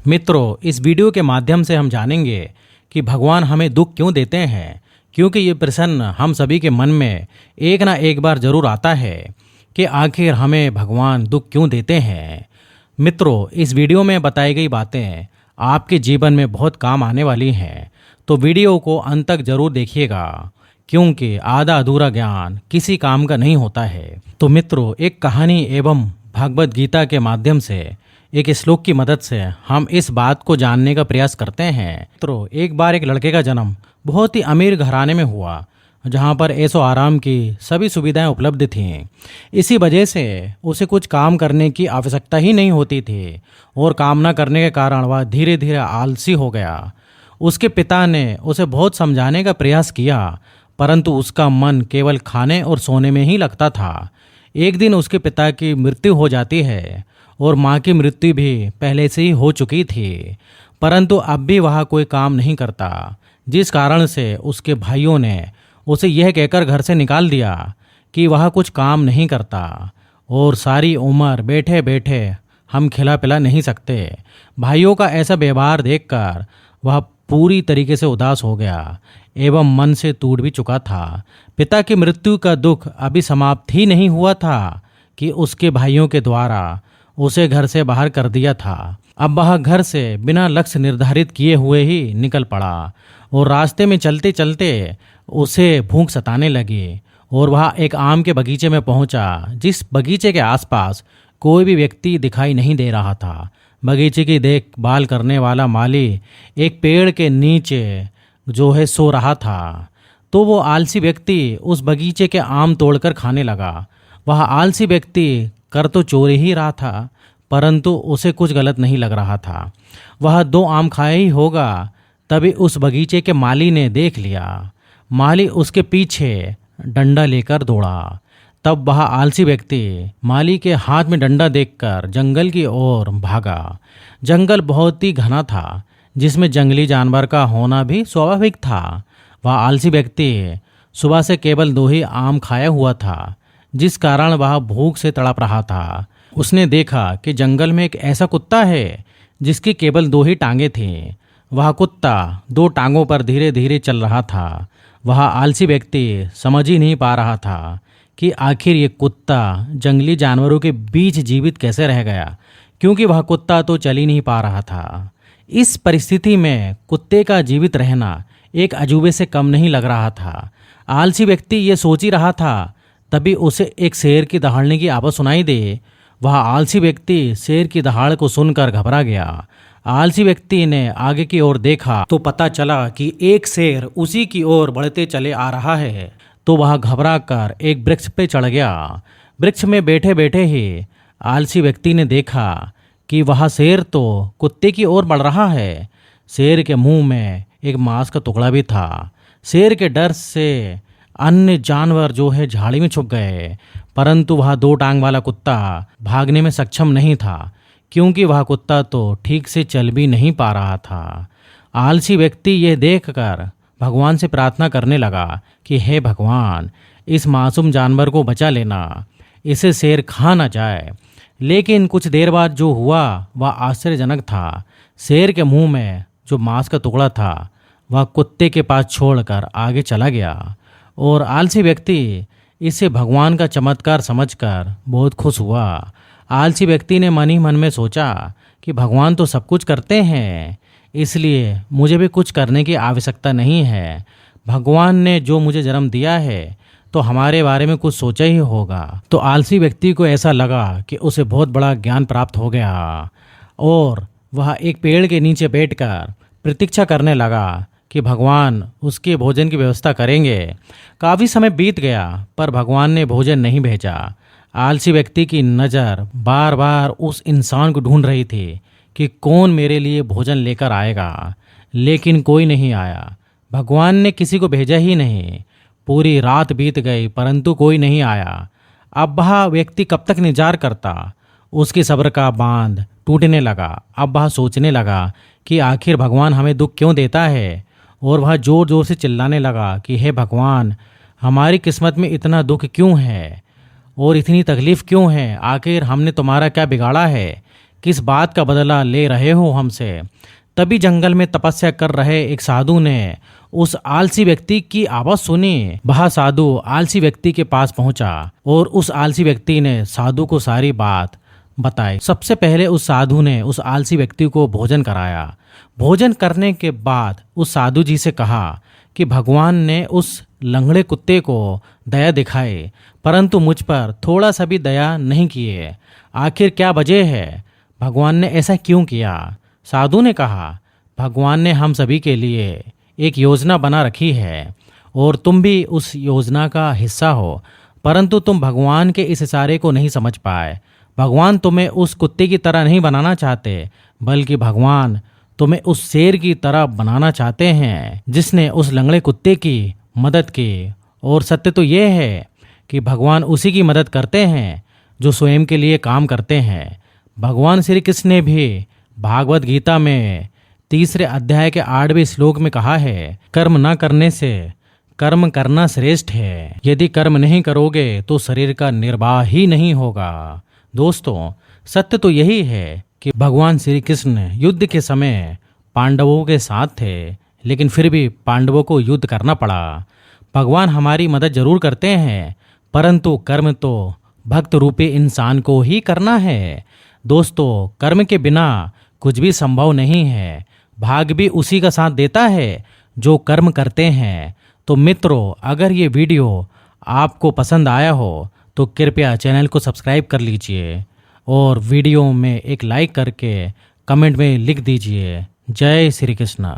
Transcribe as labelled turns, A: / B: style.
A: मित्रों, इस वीडियो के माध्यम से हम जानेंगे कि भगवान हमें दुख क्यों देते हैं, क्योंकि ये प्रश्न हम सभी के मन में एक ना एक बार जरूर आता है कि आखिर हमें भगवान दुख क्यों देते हैं। मित्रों, इस वीडियो में बताई गई बातें आपके जीवन में बहुत काम आने वाली हैं, तो वीडियो को अंत तक जरूर देखिएगा, क्योंकि आधा अधूरा ज्ञान किसी काम का नहीं होता है। तो मित्रों, एक कहानी एवं भगवद गीता के माध्यम से एक श्लोक की मदद से हम इस बात को जानने का प्रयास करते हैं। मित्रों, एक बार एक लड़के का जन्म बहुत ही अमीर घराने में हुआ, जहाँ पर ऐशो आराम की सभी सुविधाएं उपलब्ध थीं। इसी वजह से उसे कुछ काम करने की आवश्यकता ही नहीं होती थी, और काम न करने के कारण वह धीरे धीरे आलसी हो गया। उसके पिता ने उसे बहुत समझाने का प्रयास किया, परंतु उसका मन केवल खाने और सोने में ही लगता था। एक दिन उसके पिता की मृत्यु हो जाती है, और माँ की मृत्यु भी पहले से ही हो चुकी थी, परंतु अब भी वह कोई काम नहीं करता, जिस कारण से उसके भाइयों ने उसे यह कहकर घर से निकाल दिया कि वह कुछ काम नहीं करता और सारी उम्र बैठे बैठे हम खिला पिला नहीं सकते। भाइयों का ऐसा व्यवहार देखकर वह पूरी तरीके से उदास हो गया एवं मन से टूट भी चुका था। पिता की मृत्यु का दुख अभी समाप्त ही नहीं हुआ था कि उसके भाइयों के द्वारा उसे घर से बाहर कर दिया था। अब वह घर से बिना लक्ष्य निर्धारित किए हुए ही निकल पड़ा, और रास्ते में चलते चलते उसे भूख सताने लगी, और वह एक आम के बगीचे में पहुंचा, जिस बगीचे के आसपास कोई भी व्यक्ति दिखाई नहीं दे रहा था। बगीचे की देखभाल करने वाला माली एक पेड़ के नीचे सो रहा था, तो वो आलसी व्यक्ति उस बगीचे के आम तोड़कर खाने लगा। वह आलसी व्यक्ति कर तो चोरी ही रहा था, परंतु उसे कुछ गलत नहीं लग रहा था। वह 2 आम खाए ही होगा, तभी उस बगीचे के माली ने देख लिया। माली उसके पीछे डंडा लेकर दौड़ा। तब वह आलसी व्यक्ति माली के हाथ में डंडा देखकर जंगल की ओर भागा। जंगल बहुत ही घना था, जिसमें जंगली जानवर का होना भी स्वाभाविक था। वह आलसी व्यक्ति सुबह से केवल 2 ही आम खाया हुआ था, जिस कारण वह भूख से तड़प रहा था। उसने देखा कि जंगल में एक ऐसा कुत्ता है जिसकी केवल 2 ही टांगें थीं। वह कुत्ता 2 टांगों पर धीरे धीरे चल रहा था। वह आलसी व्यक्ति समझ ही नहीं पा रहा था कि आखिर ये कुत्ता जंगली जानवरों के बीच जीवित कैसे रह गया, क्योंकि वह कुत्ता तो चल ही नहीं पा रहा था। इस परिस्थिति में कुत्ते का जीवित रहना एक अजूबे से कम नहीं लग रहा था। आलसी व्यक्ति ये सोच ही रहा था, तभी उसे एक शेर की दहाड़ने की आवाज़ सुनाई दे। वह आलसी व्यक्ति शेर की दहाड़ को सुनकर घबरा गया। आलसी व्यक्ति ने आगे की ओर देखा तो पता चला कि एक शेर उसी की ओर बढ़ते चले आ रहा है। तो वह घबरा कर एक वृक्ष पे चढ़ गया। वृक्ष में बैठे बैठे ही आलसी व्यक्ति ने देखा कि वह शेर तो कुत्ते की ओर बढ़ रहा है। शेर के मुंह में एक मांस का टुकड़ा भी था। शेर के डर से अन्य जानवर झाड़ी में छुप गए, परंतु वह 2 टांग वाला कुत्ता भागने में सक्षम नहीं था, क्योंकि वह कुत्ता तो ठीक से चल भी नहीं पा रहा था। आलसी व्यक्ति यह देखकर भगवान से प्रार्थना करने लगा कि हे भगवान, इस मासूम जानवर को बचा लेना, इसे शेर खा न जाए। लेकिन कुछ देर बाद जो हुआ वह आश्चर्यजनक था। शेर के मुंह में जो मांस का टुकड़ा था वह कुत्ते के पास छोड़कर आगे चला गया, और आलसी व्यक्ति इसे भगवान का चमत्कार समझकर बहुत खुश हुआ। आलसी व्यक्ति ने मन ही मन में सोचा कि भगवान तो सब कुछ करते हैं, इसलिए मुझे भी कुछ करने की आवश्यकता नहीं है। भगवान ने जो मुझे जन्म दिया है तो हमारे बारे में कुछ सोचा ही होगा। तो आलसी व्यक्ति को ऐसा लगा कि उसे बहुत बड़ा ज्ञान प्राप्त हो गया, और वह एक पेड़ के नीचे बैठकर प्रतीक्षा करने लगा कि भगवान उसके भोजन की व्यवस्था करेंगे। काफ़ी समय बीत गया, पर भगवान ने भोजन नहीं भेजा। आलसी व्यक्ति की नज़र बार बार उस इंसान को ढूंढ रही थी कि कौन मेरे लिए भोजन लेकर आएगा, लेकिन कोई नहीं आया। भगवान ने किसी को भेजा ही नहीं। पूरी रात बीत गई, परंतु कोई नहीं आया। अब वह व्यक्ति कब तक इंतजार करता। उसकी सब्र का बांध टूटने लगा। अब वह सोचने लगा कि आखिर भगवान हमें दुख क्यों देता है, और वह जोर जोर से चिल्लाने लगा कि हे भगवान, हमारी किस्मत में इतना दुख क्यों है और इतनी तकलीफ़ क्यों है। आखिर हमने तुम्हारा क्या बिगाड़ा है किस बात का बदला ले रहे हो हमसे। तभी जंगल में तपस्या कर रहे एक साधु ने उस आलसी व्यक्ति की आवाज सुनी। वह साधु आलसी व्यक्ति के पास पहुंचा और उस आलसी व्यक्ति ने साधु को सारी बात बताई। सबसे पहले उस साधु ने उस आलसी व्यक्ति को भोजन कराया। भोजन करने के बाद उस साधु जी से कहा कि भगवान ने उस लंगड़े कुत्ते को दया दिखाई, परंतु मुझ पर थोड़ा सा भी दया नहीं किए। आखिर क्या वजह है? भगवान ने ऐसा क्यों किया? साधु ने कहा, भगवान ने हम सभी के लिए एक योजना बना रखी है और तुम भी उस योजना का हिस्सा हो, परंतु तुम भगवान के इस इशारे को नहीं समझ पाए। भगवान तुम्हें उस कुत्ते की तरह नहीं बनाना चाहते, बल्कि भगवान तुम्हें उस शेर की तरह बनाना चाहते हैं जिसने उस लंगड़े कुत्ते की मदद की। और सत्य तो ये है कि भगवान उसी की मदद करते हैं जो स्वयं के लिए काम करते हैं। भगवान श्री कृष्ण ने भी भागवत गीता में 3 अध्याय के 8वें श्लोक में कहा है, कर्म न करने से कर्म करना श्रेष्ठ है। यदि कर्म नहीं करोगे तो शरीर का निर्वाह ही नहीं होगा। दोस्तों, सत्य तो यही है कि भगवान श्री कृष्ण युद्ध के समय पांडवों के साथ थे, लेकिन फिर भी पांडवों को युद्ध करना पड़ा। भगवान हमारी मदद जरूर करते हैं, परंतु कर्म तो भक्त रूपी इंसान को ही करना है। दोस्तों, कर्म के बिना कुछ भी संभव नहीं है। भाग्य भी उसी का साथ देता है जो कर्म करते हैं। तो मित्रों, अगर ये वीडियो आपको पसंद आया हो तो कृपया चैनल को सब्सक्राइब कर लीजिए और वीडियो में एक लाइक करके कमेंट में लिख दीजिए। जय श्री कृष्ण।